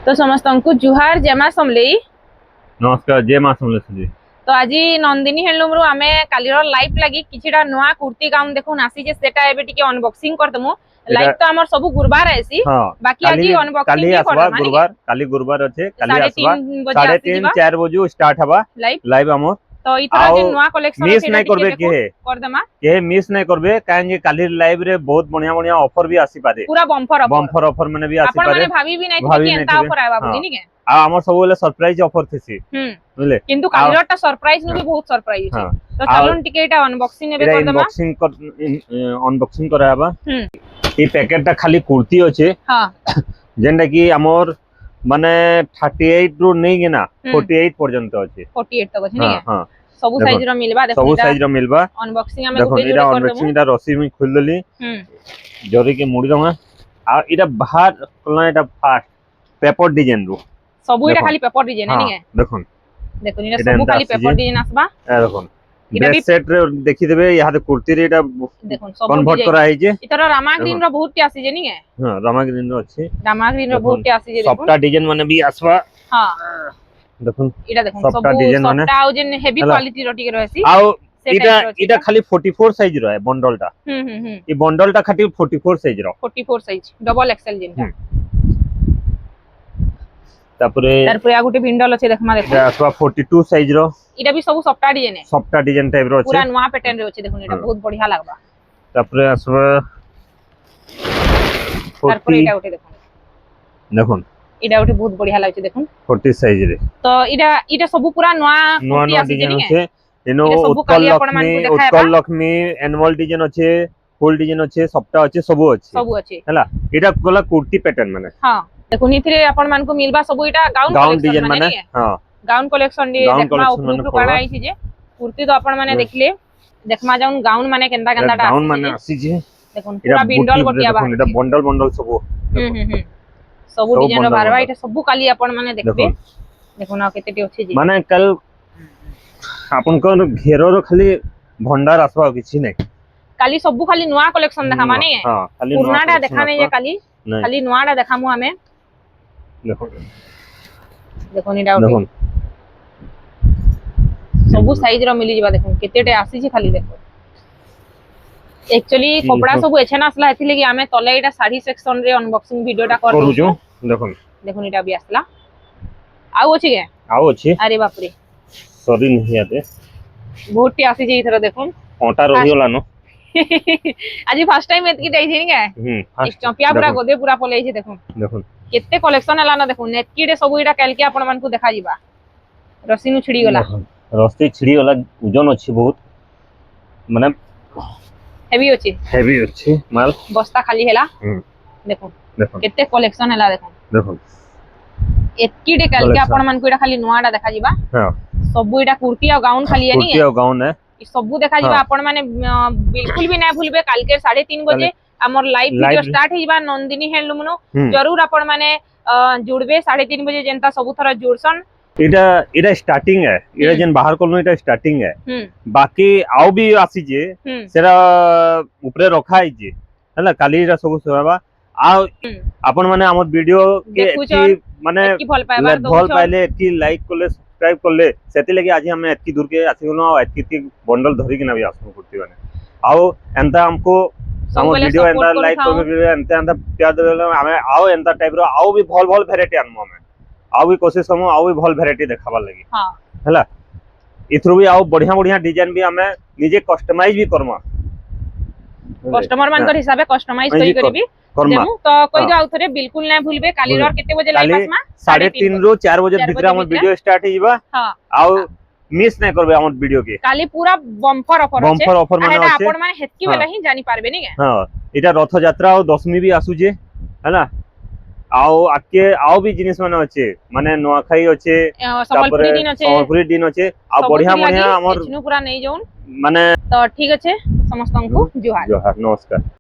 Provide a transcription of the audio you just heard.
तो समस्त जुहार जय मां समलेई। नमस्कार जय मां समलेई। तो आज नंदिनी हैंडलूम रु आमे कालीर लाइव लगी किछिटा नुआ कुर्ती गाउन देखुन आसी जे सेटा एबे टिके अनबॉक्सिंग करतमु। लाइव तो हमर सब गुरुवार आसी बाकी आज अनबॉक्सिंग भी करबा गुरुवार काली गुरुवार अछि काली आसबा 3:30 4 बजे स्टार्ट हबा लाइव हमर। तो इथरा जे नुआ कलेक्शन मिस नै करबे कर देमा के मिस नै करबे काहे जे काली लाइव रे बहुत बढ़िया बढ़िया ऑफर भी आसी पारे पूरा बम्पर ऑफर माने भी आसी पारे आपण माने भाभी भी नै कि एंता ऑफर आबा बुझिनी के आ हमर सब वाला सरप्राइज ऑफर थेसी बुझले किंतु कालीरटा सरप्राइज नु भी बहुत सरप्राइज छै। तो चलन टिके एटा अनबॉक्सिंग एबे कर देमा अनबॉक्सिंग कराबा। ई पैकेटटा खाली कुर्ती अछि हां जेंडा की हमर माने 38 रु नै गेना 48 पर्यंत अछि 48 तक अछि नै हां सब साइज रो मिलबा देखो सब साइज रो मिलबा अनबॉक्सिंग हमें गुटे जोड़े कर देबो। अनबॉक्सिंग दा रस्सी में खोल देली जोरी के मुड़ी दमा आ इटा बाहर कला इटा फास्ट पेपर डिजाइन रो सब इटा खाली पेपर डिजाइन है नै देखो देखो इटा सब खाली पेपर डिजाइन आसबा ए देखो ड्रेस सेट रे देखि देबे यहा दे कुर्ती रे इटा देखो सब कन्वर्ट करा है जे इतर रामा ग्रीन रो बहुत आसी जे नै हां रामा ग्रीन रो अछि रामा ग्रीन रो बहुत आसी जे देखो सबटा डिजाइन माने भी आसबा हां देखो इटा देखो सब सबटा आउ जे हेवी क्वालिटी रो टिके रहसी आउ इटा खाली 44 साइज रो है बंडलटा ई बंडलटा खाली 44 साइज रो 44 साइज डबल एक्सएल जिनटा तारपरे आ गुटे भिंडल अछि देखमा देखो इटा आसबा 42 साइज रो इटा भी सब सफ्टा डिजाइन है सफ्टा डिजाइन टाइप रो अछि पूरा नवा पैटर्न रो अछि देखो इटा बहुत बढ़िया लागबा। तारपरे आसबा तारपरे इटा उठे देखो देखो इटा उठे बहुत बढ़िया लागछि देखो 40 साइज रे तो इटा सब पूरा नवा डिजाइन अछि एनो उत्कल लक्ष्मी एनुअल डिजाइन अछि फुल डिजाइन अछि सफ्टा अछि सब अछि हला इटा कोला कुर्ती पैटर्न माने हां देखो निथिरे आपण मान को मिलबा सब इटा गाउन डिजाइन माने हां गाउन कलेक्शन दे देखमा उपरू काडा आइछि जे कुर्ती तो आपण माने देखले देखमा जाउन गाउन माने केंदा केंदा टा गाउन माने आसी जे देखो पूरा बिंडल बटिया बा इटा बंडल बंडल सब सब डिजाइन रो बारबा इटा सब खाली आपण माने देखबे देखो ना केतेटी अछि जे माने कल आपन को घेरो रो खाली भंडार आसबा किछि नै खाली सब खाली नवा कलेक्शन देखा माने हां खाली पुरानाटा देखा नै जे खाली नवाटा देखामु हमें देखो देखो नि डाउट देखो सब साइज रो मिली जबा देखो केतेटे आसी छी खाली देखो एक्चुअली कपड़ा सब एछन आसला एथि लगी हमें तले एटा साड़ी सेक्शन रे अनबॉक्सिंग वीडियोटा कर करू देखो देखो निटा भी आसला आउ अछि के आउ अछि अरे बाप रे सॉरी नहीं आते बहुत टी आसी जे इथरा देखो ओटा रही होला नो आज फर्स्ट टाइम एतकी जाई छी के चंपिया पूरा गोदे पूरा पलै छी देखो देखो केते कलेक्शन हला ना देखो नेतकी रे सब इटा काल के आपण मान को देखा जीवा रस्सी नु छिड़ी गला रस्सी छिड़ी गला ओजन अछि बहुत माने हेवी अछि माल बस्ता खाली हैला देखो देखो केते कलेक्शन हैला देखो देखो एतकी रे काल के आपण मान को इटा खाली नवाडा देखा जीवा हां सब इटा कुर्ती और गाउन खाली है नी कुर्ती और गाउन है सब देखा जीवा आपण माने बिल्कुल भी ना भूलबे काल के 3:30 बजे हमर लाइव वीडियो स्टार्ट हिबा नंदिनी हैंडलूम नो जरूर आपण माने जुड़बे 3:30 बजे जेंता सब थरा जुड़सन इटा स्टार्टिंग है इटा जेन बाहर कोलो इटा स्टार्टिंग है बाकी आउ भी आसी जे सेरा ऊपर रखा है जे हला काली इटा सब सेवा आ आपण माने हमर वीडियो के माने भल पाइले की लाइक करले सब्सक्राइब करले सेति लगे आज हमें एतकी दूर के आसी गनो आ एतकी बंडल धरि के ना भी आसु कुर्ती माने आउ एंता हमको हमर वीडियो एंता लाइक करबे एंता प्यार देबे हमें आउ एंता टाइप रो आउ भी भल भल वैरायटी आनमु हमें आउ भी कोशिश करमु आउ भी भल वैरायटी देखाबा लागि हां हला इथरो भी आउ बढ़िया बढ़िया डिजाइन भी हमें निजे कस्टमाइज भी करमु कस्टमर मान कर हिसाबे कस्टमाइज करी देमु तो कोई आउ थरे बिल्कुल ना भूलबे काली रोर केते बजे लाइव आसमा 3:30 रो 4 बजे भीतर हमर वीडियो स्टार्ट हिबा हां आउ मिस नै करबे हमर वीडियो के काली पूरा बम्पर ऑफर माने अछि आपण माने हेतकी वाला ही जानि पारबे नी के हां इटा रथ यात्रा और दशमी भी आसु जे हैना आउ आके आउ भी जिनिस माने अछि माने नोआखाई अछि संबलपुरी दिन अछि आ बढ़िया बढ़िया हमर पूरा नै जोन माने तो ठीक अछि समस्त को जोहार नमस्कार।